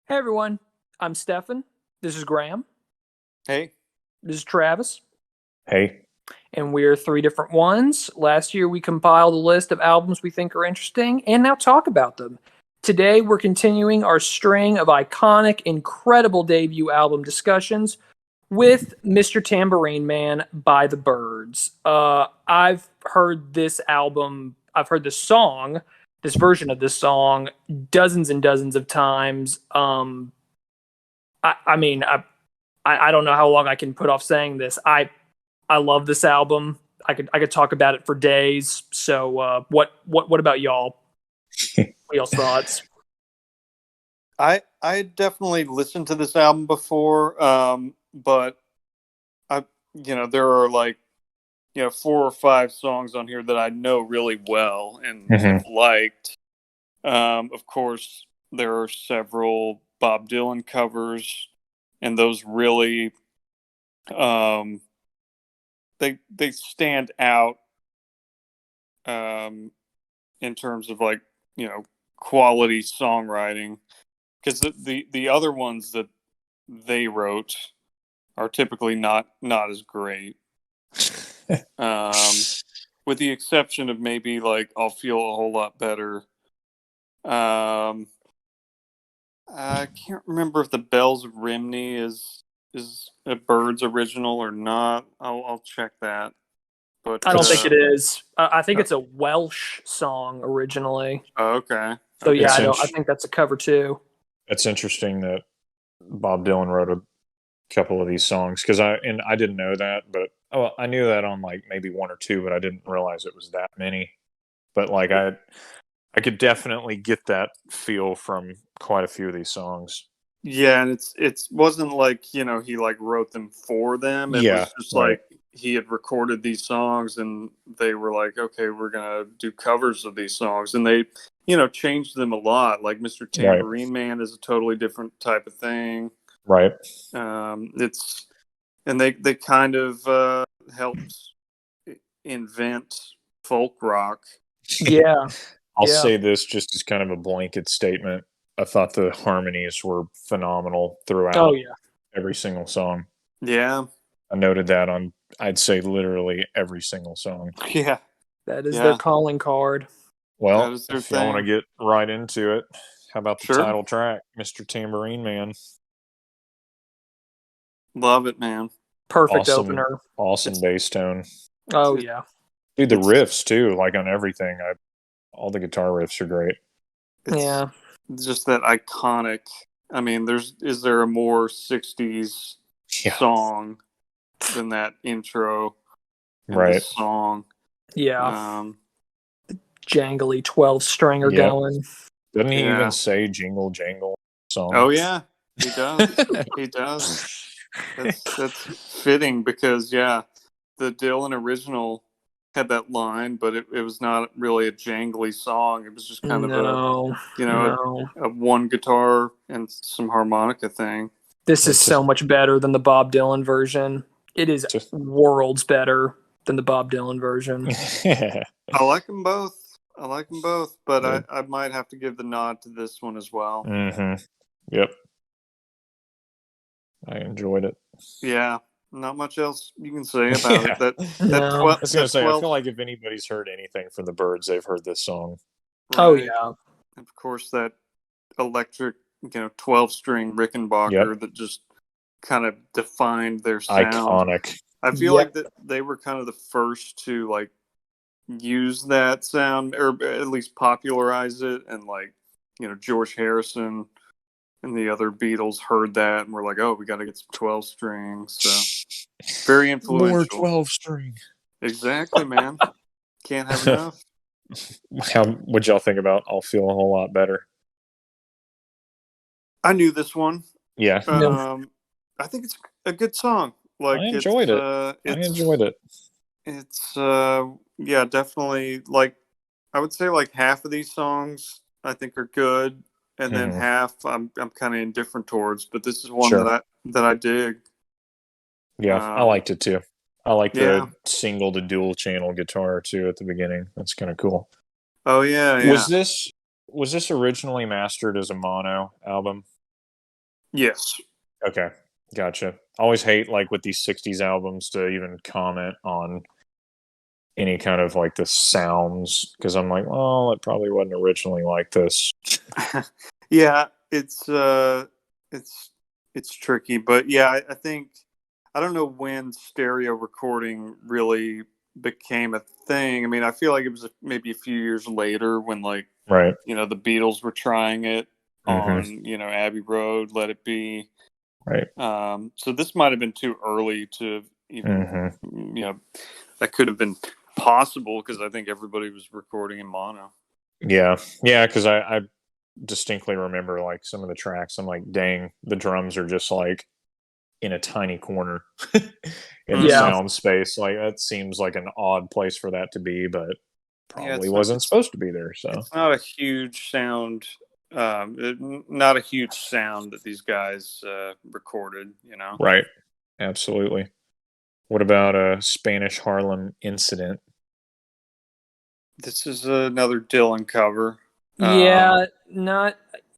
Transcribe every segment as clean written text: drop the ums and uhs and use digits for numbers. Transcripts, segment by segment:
Hey everyone, I'm Stefan. This is Graham. Hey, This is Travis. Hey. And we're three different ones. Last year we compiled a list of albums we think are interesting and now talk about them. Today we're continuing our string of iconic, incredible debut album discussions with Mr. Tambourine Man by the Byrds. I've heard this album, I've heard this song, this version of this song, dozens and dozens of times. I mean, I don't know how long I can put off saying this. I love this album. I could talk about it for days. So what about y'all? What are y'all's thoughts? I definitely listened to this album before, but there are like 4 or 5 songs on here that I know really well and have liked. Of course, there are several Bob Dylan covers, and those really they stand out in terms of quality songwriting, because the other ones that they wrote are typically not as great. With the exception of maybe like I'll Feel a Whole Lot Better. I can't remember if the Bells of Rimney is a Byrds original or not. I'll check that. But I don't think it is. I think it's a Welsh song originally. Okay. So yeah, It's I think that's a cover too. It's interesting that Bob Dylan wrote a couple of these songs because I didn't know that, but I knew that on like maybe one or two, but I didn't realize it was that many. But like I could definitely get that feel from quite a few of these songs. Yeah, and it wasn't like he like wrote them for them. It was just right. like he had recorded these songs, and they were like, okay, we're gonna do covers of these songs, and they changed them a lot. Like Mr. Tambourine Man is a totally different type of thing. Right. It's and they kind of helped invent folk rock. Yeah. I'll say this just as kind of a blanket statement. I thought the harmonies were phenomenal throughout. Oh yeah. Every single song. Yeah. I noted that on, I'd say, literally every single song. Yeah. That is their calling card. Well, if you want to get right into it, how about the Sure. title track, Mr. Tambourine Man? Love it, man. Perfect opener. Awesome bass tone. Oh, yeah. Dude, the riffs, too, like on everything. All the guitar riffs are great. Yeah. Just that iconic. I mean, is there a more 60s song than that intro and the song? Yeah. Jangly 12-stringer going. Doesn't he even say jingle jangle song? Oh yeah, he does. He does. That's fitting because the Dylan original had that line, but it was not really a jangly song. It was just kind of a one guitar and some harmonica thing. This is so much better than the Bob Dylan version. It is worlds better than the Bob Dylan version. I like them both. But I might have to give the nod to this one as well. Mm-hmm. Yep. I enjoyed it. Yeah. Not much else you can say about it. I was going to say, I feel like if anybody's heard anything from the Byrds, they've heard this song. Right. Oh, yeah. Of course, that electric, 12-string Rickenbacker that just kind of defined their sound. Iconic. I feel like that they were kind of the first to like use that sound, or at least popularize it, and George Harrison and the other Beatles heard that and were like, oh, we got to get some 12 strings. So very influential. More 12 string. Exactly, man. Can't have enough. What'd y'all think about I'll Feel a Whole Lot Better? I knew this one. Yeah. I think it's a good song. Like I enjoyed it. I enjoyed it. It's definitely, like, I would say like half of these songs I think are good, and then half I'm kind of indifferent towards. But this is one that I dig. Yeah, I liked it too. I like the single to dual channel guitar too at the beginning. That's kind of cool. Oh yeah. Was this originally mastered as a mono album? Yes. Okay, gotcha. I always hate like with these '60s albums to even comment on any kind of like the sounds because I'm like, well, it probably wasn't originally like this. Yeah, it's tricky, but yeah, I think I don't know when stereo recording really became a thing. I mean, I feel like it was maybe a few years later when like Right. the Beatles were trying it Hmm. on Abbey Road, Let It Be. Right. So this might have been too early to even Hmm. that could have been possible because I think everybody was recording in mono. Yeah. Yeah. Because I distinctly remember like some of the tracks. I'm like, dang, the drums are just like in a tiny corner in the Yeah. sound space. Like that seems like an odd place for that to be, but Yeah, probably wasn't supposed to be there. So it's not a huge sound. Not a huge sound that these guys recorded. right, absolutely. What about a Spanish Harlem Incident? This is another Dylan cover. Yeah, not.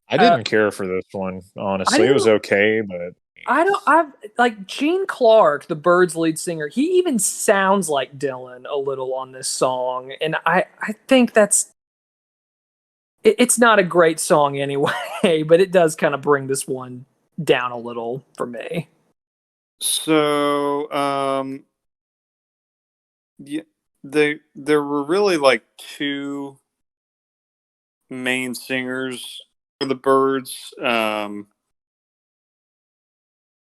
I Uh, didn't care for this one, I honestly. It was didn't. okay, but I don't. I've like Gene Clark, the Birds' lead singer. He even sounds like Dylan a little on this song, and I think it's not a great song anyway, but it does kind of bring this one down a little for me. So, yeah, there were really like two main singers for the Birds.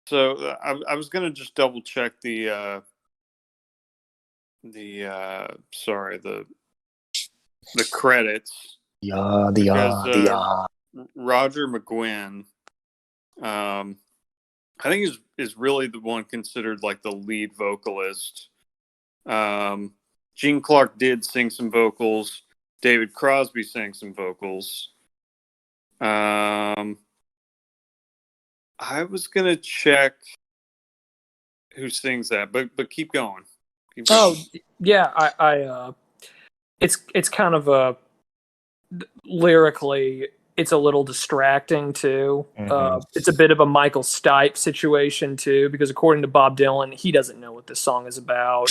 So I was gonna just double check sorry, the credits because Roger McGuinn, I think is really the one considered like the lead vocalist. Gene Clark did sing some vocals. David Crosby sang some vocals. I was gonna check who sings that, but keep going. Keep Oh going. yeah, it's kind of a lyrically, it's a little distracting too. mhm. It's a bit of a Michael Stipe situation too, because according to Bob Dylan, he doesn't know what this song is about.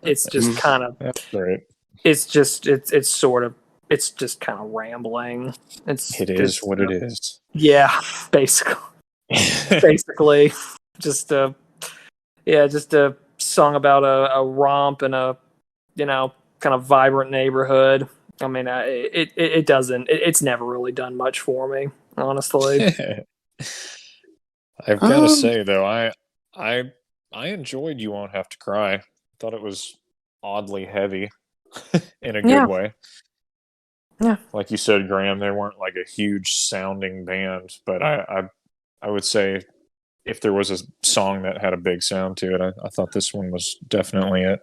It's just kind of, That's great. it's sort of, it's just kind of rambling. It is what it is. Yeah, basically, basically, just a just a song about a romp and a kind of vibrant neighborhood. I mean, it doesn't. It's never really done much for me, honestly. I've got to say though, I I enjoyed "You Won't Have to Cry." I thought it was oddly heavy in a good Yeah, way. yeah. Like you said, Graham, they weren't like a huge sounding band, but I would say if there was a song that had a big sound to it, I thought this one was definitely it.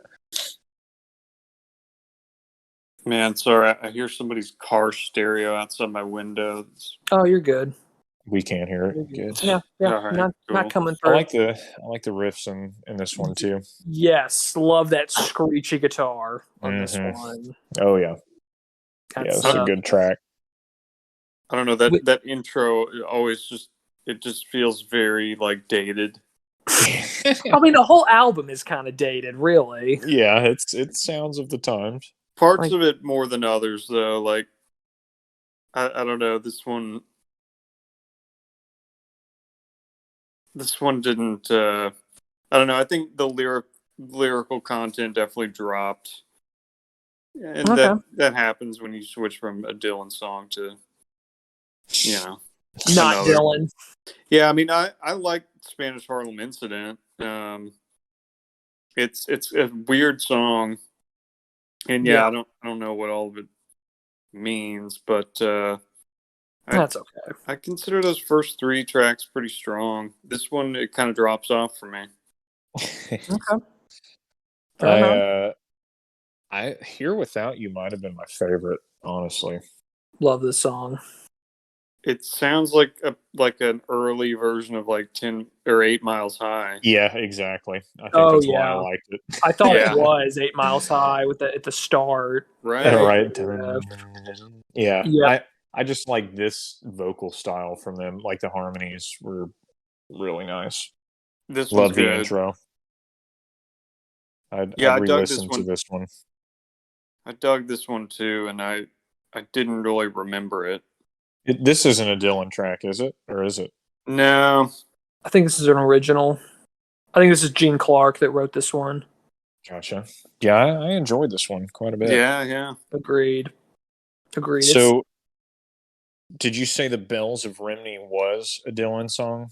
Man, sorry, I hear somebody's car stereo outside my window. Oh, you're good. We can't hear You're it. good. Good. Yeah, yeah. All right, Not cool. coming I through. like the riffs in this one too. Yes, love that screechy guitar on this Mhm. one. Oh yeah, That's it's a good track. I don't know that intro always it just feels very like dated. I mean, the whole album is kind of dated, really. Yeah, it sounds of the times. Parts Like, of it more than others, though. Like I don't know, this one didn't. I don't know. I think the lyrical content definitely dropped, and okay. that happens when you switch from a Dylan song to Not another. Dylan. Yeah, I mean, I like Spanish Harlem Incident. It's a weird song, and Yeah. I don't know what all of it means, but That's okay. I consider those first three tracks pretty strong. This one it kind of drops off for me. Okay. Fair enough. I Here Without You might have been my favorite, honestly. Love this song. It sounds like an early version of like 10 or 8 Miles High. Yeah, exactly. I think Oh that's why I yeah, liked it. I thought Yeah. it was 8 Miles High with at the start. Right. Right. Yeah. Yeah. Yeah. I just like this vocal style from them. Like the harmonies were really nice. This one's Love the good. intro. I'd Yeah, I dug this re-listen to one. this one. I dug this one too, and I didn't really remember it. This isn't a Dylan track, is it? Or is it? No, I think this is an original. I think this is Gene Clark that wrote this one. Gotcha. Yeah, I enjoyed this one quite a bit. yeah. Agreed. So, did you say the Bells of Rimney was a Dylan song?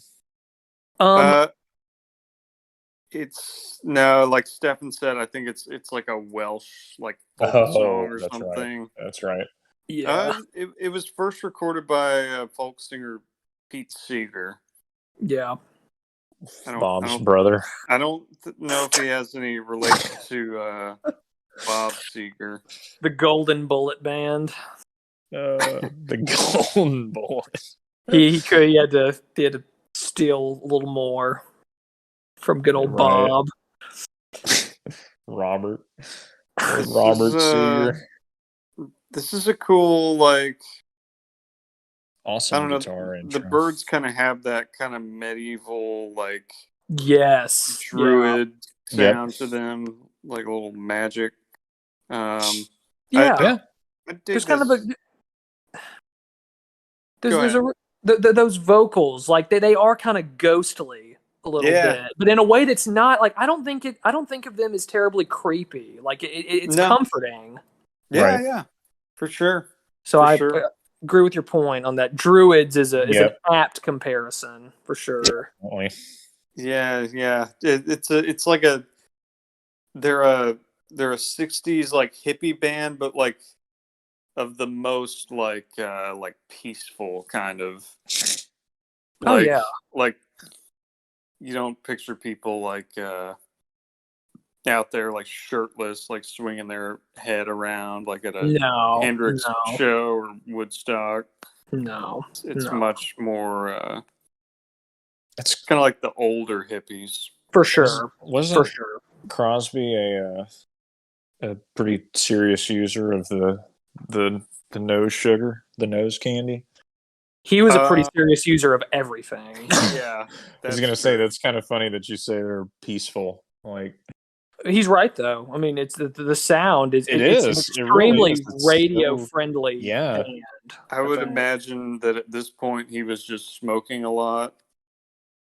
It's no, like Stefan said, I think it's like a Welsh like folk song or that's something. right. That's right. yeah, It was first recorded by folk singer Pete Seeger. yeah. Bob's brother. I don't know if he has any relation to Bob Seger. The Golden Bullet Band. The Golden Bullet. He had to steal a little more from good old Right. Bob. Robert This Seeger. This is a cool, like, Awesome I don't know. guitar intro. The Byrds kind of have that kind of medieval, like, Yes, druid Yep. sound to them, like a little magic. yeah. I dig There's kind of this. those vocals, like they are kind of ghostly a little bit, but in a way that's not like I don't think of them as terribly creepy. Like it's comforting. Yeah, Right. yeah, for sure. So I agree with your point on that. Druids is an apt comparison for sure. Definitely. Yeah. It's like they're a 60s like hippie band, but like of the most like peaceful kind of. Like, like you don't picture people like out there like shirtless, like swinging their head around like at a Hendrix show or Woodstock. No, it's much more. It's kind of like the older hippies, for sure. Wasn't Crosby a pretty serious user of the nose sugar, the nose candy? He was a pretty serious user of everything. Yeah, I was gonna say that's kind of funny that you say they're peaceful. Like, he's right though. I mean, it's the sound is it's extremely radio friendly. Yeah, band, I would imagine that at this point he was just smoking a lot.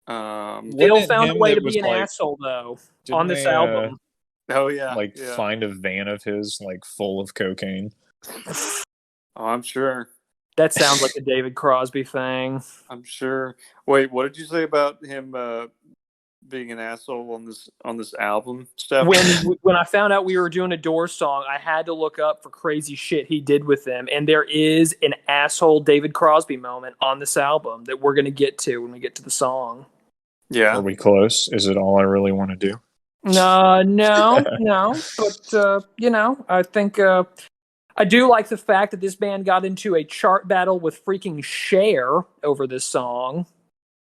They all found a way to be an asshole though on this album. Oh yeah, find a van of his like full of cocaine. Oh, I'm sure. That sounds like a David Crosby thing. I'm sure. Wait, what did you say about him being an asshole on this album, Steph? When I found out we were doing a Doors song, I had to look up for crazy shit he did with them, and there is an asshole David Crosby moment on this album that we're going to get to when we get to the song. Yeah. Are we close? Is it all I really want to do? No. But I think I do like the fact that this band got into a chart battle with freaking Cher over this song.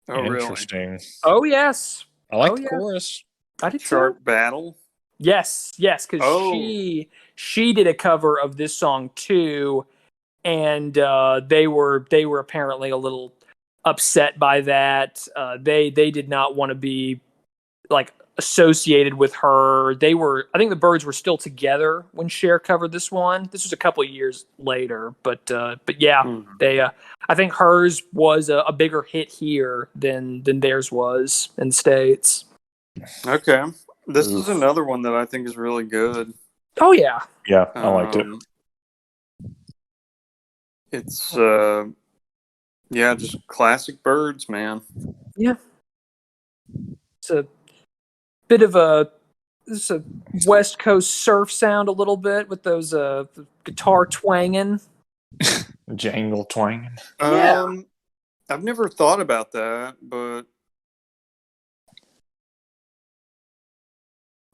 Oh, interesting. Really? Oh, yes. I like the chorus. I did chart too. battle? Yes, because she did a cover of this song too, and they were apparently a little upset by that. They did not want to be like associated with her. I think the Byrds were still together when Cher covered this one. This was a couple of years later, but yeah, they I think hers was a bigger hit here than theirs was in the States. Okay. This is another one that I think is really good. Oh yeah. Yeah, I liked it. It's just classic Byrds, man. Yeah. It's a bit of a West Coast surf sound a little bit with those guitar twanging. Jangle twanging. I've never thought about that, but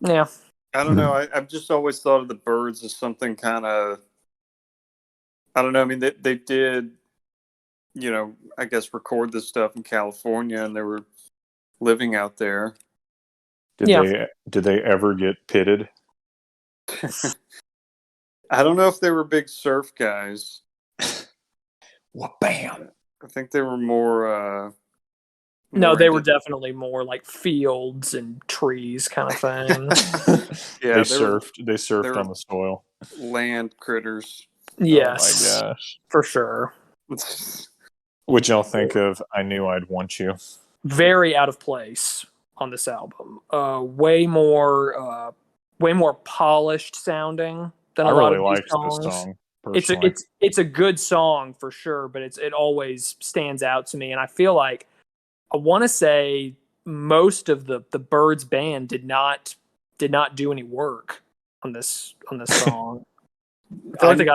yeah. I don't know. I've just always thought of the Byrds as something kind of, I don't know. I mean, they did, I guess record this stuff in California, and they were living out there. Did they ever get pitted? I don't know if they were big surf guys. Bam. I think they were more. No, more they were into- definitely more like fields and trees kind of thing. Yeah, They surfed were on the soil. land critters. Yes, Oh my gosh. for sure. What'd y'all think of I Knew I'd Want You? Very out of place on this album. Way more polished sounding than I a lot really of these liked this songs. song personally. It's a good song for sure, but it always stands out to me, and I feel like I want to say most of the Birds band did not do any work on this song. I think they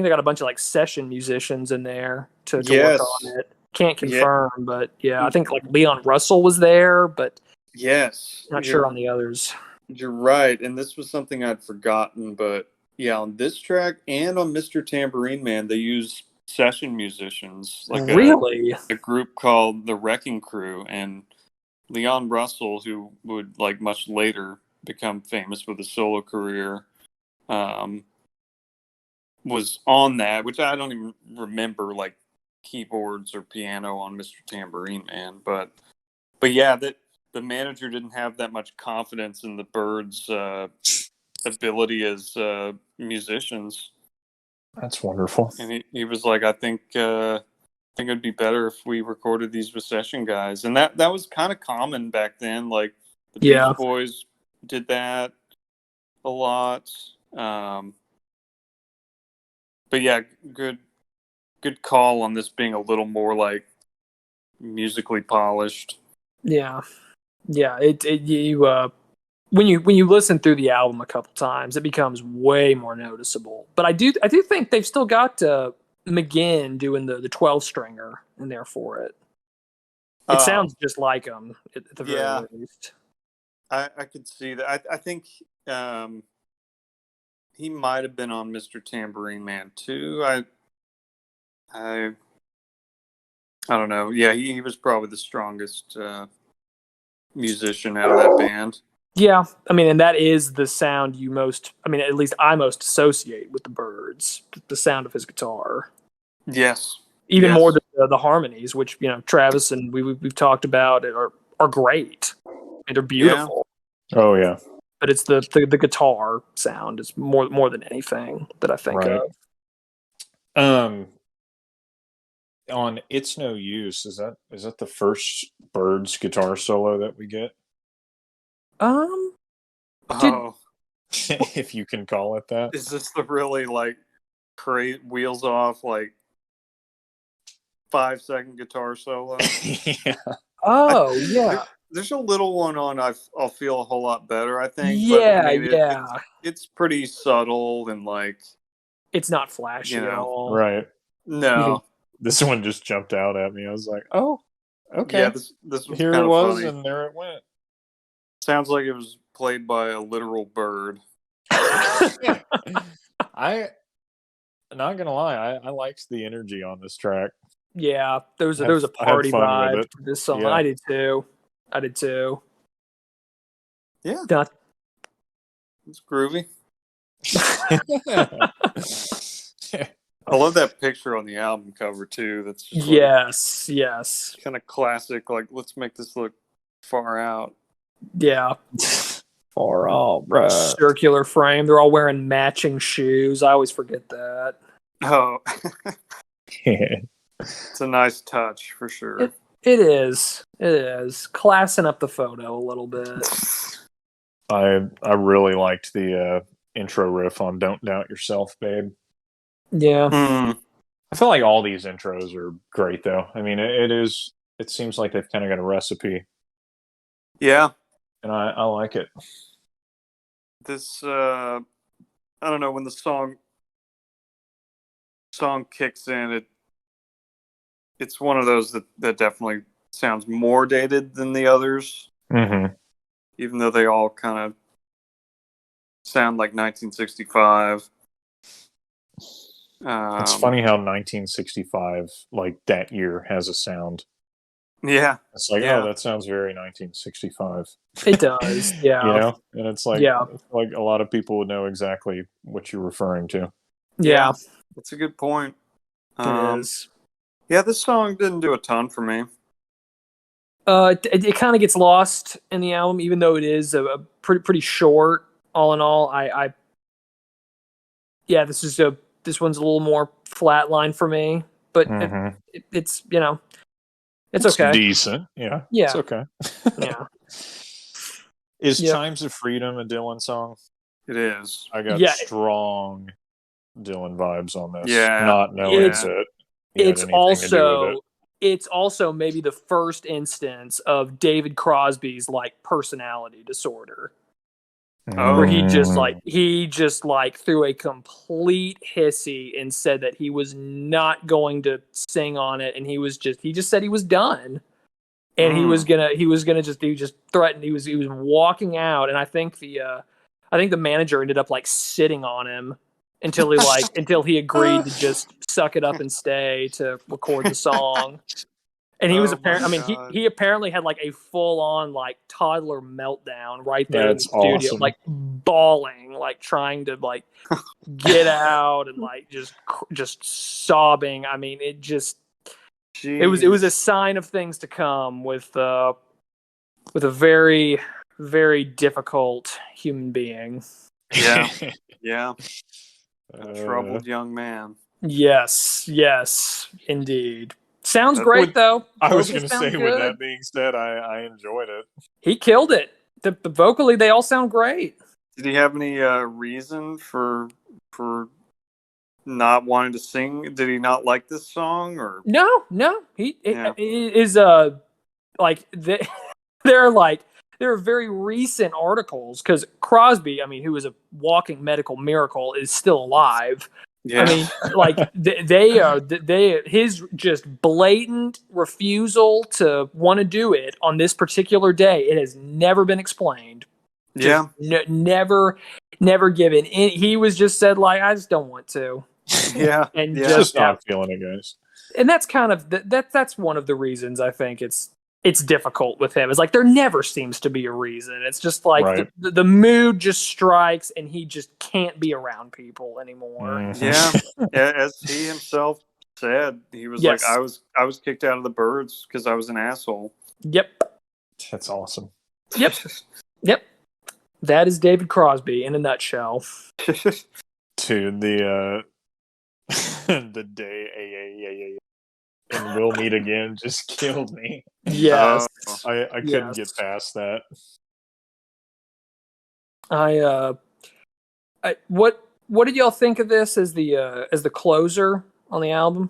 got a bunch of like session musicians in there to work Yes. on it. Can't Yeah. confirm, but yeah, I think like Leon Russell was there, but Yes, not sure on the others. You're right, and this was something I'd forgotten, but yeah, on this track and on Mr. Tambourine Man, they use session musicians, like Really? a group called the Wrecking Crew, and Leon Russell, who would like much later become famous with a solo career, um, was on that, which I don't even remember like keyboards or piano on Mr. Tambourine Man, but yeah, that the manager didn't have that much confidence in the Birds' ability as musicians, That's wonderful. and he was like, I think it'd be better if we recorded these with session guys, and that was kind of common back then. Like the Yeah. Beach Boys did that a lot. But yeah, good call on this being a little more like musically polished. Yeah. Yeah. When you listen through the album a couple times, it becomes way more noticeable. But I do think they've still got McGinn doing the 12 stringer in there for it. It sounds just like him at the very least. I could see that. I think he might have been on Mr. Tambourine Man too. I don't know. Yeah, he was probably the strongest musician out of that band. Yeah, I mean, and that is the sound at least I most associate with the Birds, the sound of his guitar. Yes. Even more than the harmonies, which, Travis and we've talked about are great. And they're beautiful. Yeah. Oh yeah. But it's the guitar sound is more than anything that I think of. On It's No Use, is that the first Birds guitar solo that we get? If you can call it that. Is this the really like wheels off like 5-second guitar solo? Yeah. Oh, yeah. There's a little one on I'll Feel a Whole Lot Better, I think. Yeah, but, I mean, yeah. It's pretty subtle and like it's not flashy at all. Right. No. This one just jumped out at me. I was like, oh, okay. Yeah, this was here kind it of was, funny. and there it went. Sounds like it was played by a literal bird. I not gonna lie, I liked the energy on this track. Yeah, there was a party vibe to this song. Yeah. I did too. Yeah, it's groovy. I love that picture on the album cover too. That's just yes, kind of classic. Like, let's make this look far out. Yeah, far out, bro. Circular frame. They're all wearing matching shoes. I always forget that. Oh, it's a nice touch for sure. It is classing up the photo a little bit. I really liked the intro riff on "Don't Doubt Yourself, Babe." Yeah. I feel like all these intros are great, though. I mean, it seems like they've kind of got a recipe. Yeah. And I like it. This, I don't know, when the song kicks in, it's one of those that definitely sounds more dated than the others. Mm-hmm. Even though they all kind of sound like 1965. It's funny how 1965, like that year, has a sound. Yeah. It's like, oh, that sounds very 1965. It does, yeah. And it's like, like a lot of people would know exactly what you're referring to. Yeah. That's a good point. It is. Yeah, this song didn't do a ton for me. It kind of gets lost in the album, even though it is a pretty short. All in all, yeah, this one's a little more flatline for me, but it's it's okay. Decent. Yeah. Yeah. It's okay. Yeah. Is Yep. Times of Freedom a Dylan song? It is. I got Yeah. strong Dylan vibes on this. Yeah. Not knowing It's- that he had It's anything to do with it. it's also maybe the first instance of David Crosby's like personality disorder. Where he just threw a complete hissy and said that he was not going to sing on it, and he just said he was done, and he was gonna just threatened. He was walking out, and I think the manager ended up like sitting on him until he agreed to just suck it up and stay to record the song. And he was he apparently had like a full on like toddler meltdown right there in the studio, awesome. like bawling, like trying to like get out and like just sobbing. I mean, it was a sign of things to come with a very, very difficult human being. Yeah. Yeah. A troubled young man. Yes, indeed. Sounds great, though. I was going to Vocals say, sound with good. that being said, I enjoyed it. He killed it. The vocally, they all sound great. Did he have any reason for not wanting to sing? Did he not like this song, or No. He is like there are very recent articles because Crosby, I mean, who is a walking medical miracle, is still alive. yeah? I mean, like his just blatant refusal to want to do it on this particular day. It has never been explained. Yeah. Never given. He was just said like, I just don't want to. Yeah. And Yeah. Just not feeling it, guys. And that's kind of that's one of the reasons I think it's difficult with him. It's like there never seems to be a reason. It's just like Right. the mood just strikes and he just can't be around people anymore. Mhm. Yeah. As he himself said, he was Yes. like, I was kicked out of the Birds because I was an asshole. Yep. That's awesome. Yep. That is David Crosby in a nutshell. Dude, the the day and we'll meet again just killed me. Yes. I couldn't Yes. get past that. What did y'all think of this as the closer on the album?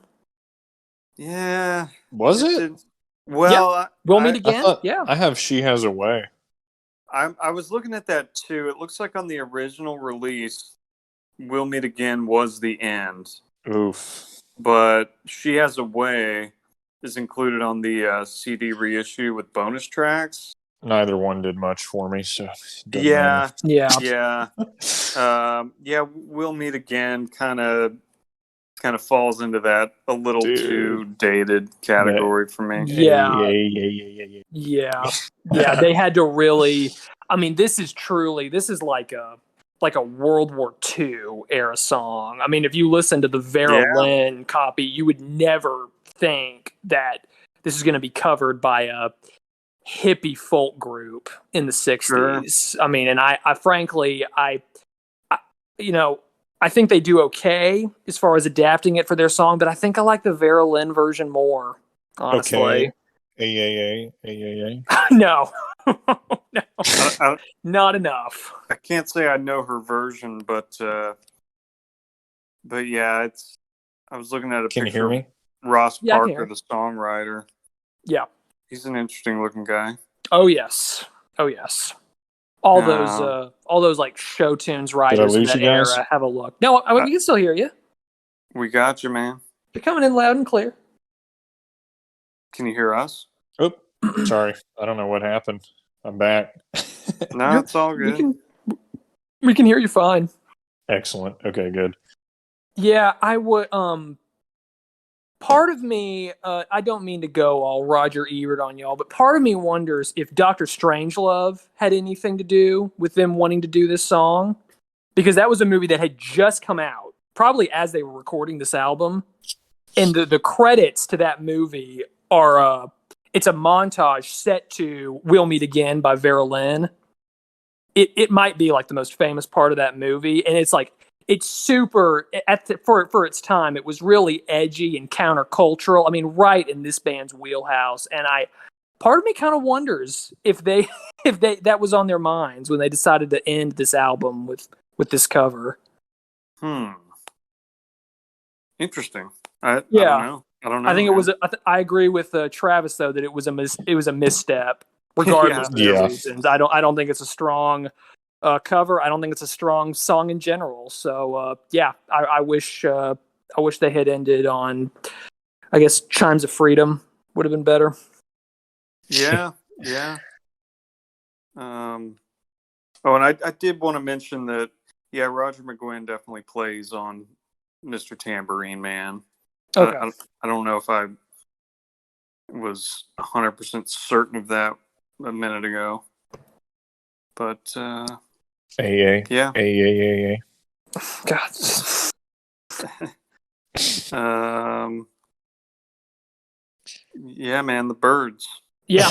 Yeah. Was it? did- Well, We'll I- meet again. Yeah. I have She Has a Way. I was looking at that too. It looks like on the original release, "We'll Meet Again" was the end, Oof. but "She Has a Way" is included on the CD reissue with bonus tracks. Neither one did much for me, so it doesn't Yeah, Yeah. yeah, yeah. "We'll Meet Again" kind of falls into that a little Dude. too dated category for me. Yeah. Yeah. Yeah. They had to really. I mean, this is like a World War II era song. I mean, if you listen to the Vera Yeah. Lynn copy, you would never think that this is going to be covered by a hippie folk group in the 60s. I mean, and I frankly, I think they do okay as far as adapting it for their song, but I think I like the Vera Lynn version more, honestly. Okay. A. No. No. I, Not enough. I can't say I know her version, but yeah, it's. I was looking at a Can you picture hear of me? Ross Yeah, I can Parker, the songwriter. Yeah. He's an interesting looking guy. Oh yes. All those like show tunes writers in lose that you guys? era. Have a look. No, we can still hear you. We got you, man. You're coming in loud and clear. Can you hear us? Oh, sorry. I don't know what happened. I'm back. No, it's all good. We can hear you fine. Excellent. Okay, good. Yeah, I would. Part of me, I don't mean to go all Roger Ebert on y'all, but part of me wonders if Dr. Strangelove had anything to do with them wanting to do this song, because that was a movie that had just come out, probably as they were recording this album. And the credits to that movie are it's a montage set to "We'll Meet Again" by Vera Lynn. It might be like the most famous part of that movie, and it's super for its time. It was really edgy and countercultural. I mean, right in this band's wheelhouse. And part of me kind of wonders if they that was on their minds when they decided to end this album with this cover. Interesting. I don't know. I think it was. I agree with Travis though that it was a misstep, regardless of the reasons. I don't think it's a strong cover. I don't think it's a strong song in general. So I wish they had ended on, I guess, Chimes of Freedom would have been better. Yeah. Oh, and I did want to mention that Roger McGuinn definitely plays on Mr. Tambourine Man. Okay. I don't know if I was 100% certain of that a minute ago, but AA. Yeah. AA. God. Yeah, man, the Byrds. Yeah,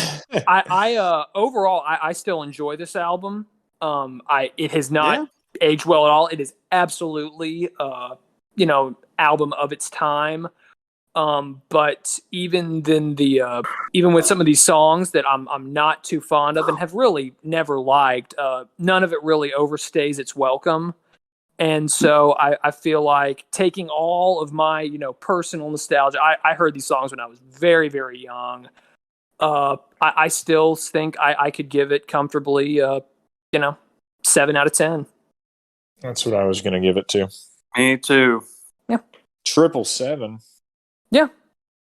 I overall I still enjoy this album. It has not aged well at all. It is absolutely album of its time. But even with some of these songs that I'm not too fond of and have really never liked, none of it really overstays its welcome. And so I feel like taking all of my personal nostalgia. I heard these songs when I was very, very young. I still think I could give it comfortably 7 out of 10. That's what I was going to give it to. Me too. Yeah. 777. Yeah.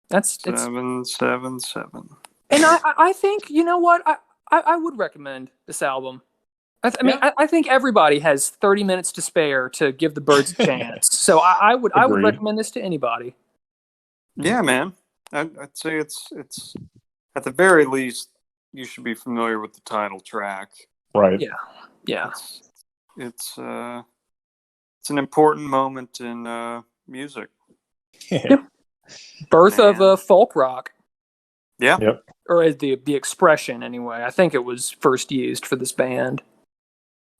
That's 777. And I think, you know what? I would recommend this album. I think everybody has 30 minutes to spare to give the Byrds a chance. So I would recommend this to anybody. Yeah, man. I'd say it's at the very least you should be familiar with the title track. Right. Yeah. It's an important moment in music. Yeah. Birth of folk rock. Yeah. Yep. Or the expression anyway. I think it was first used for this band.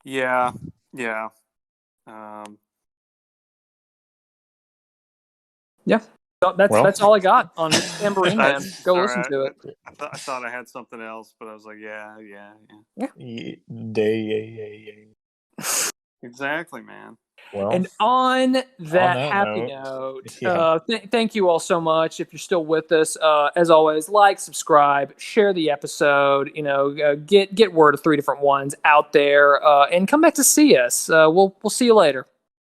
Yeah. Yeah. So that's all I got on Tambourine Man. Go listen to it. I thought I had something else, but I was like, yeah. Exactly, man. Well, and on that happy note, thank you all so much. If you're still with us, as always, like, subscribe, share the episode. Get word of 3 different ones out there, and come back to see us. We'll see you later.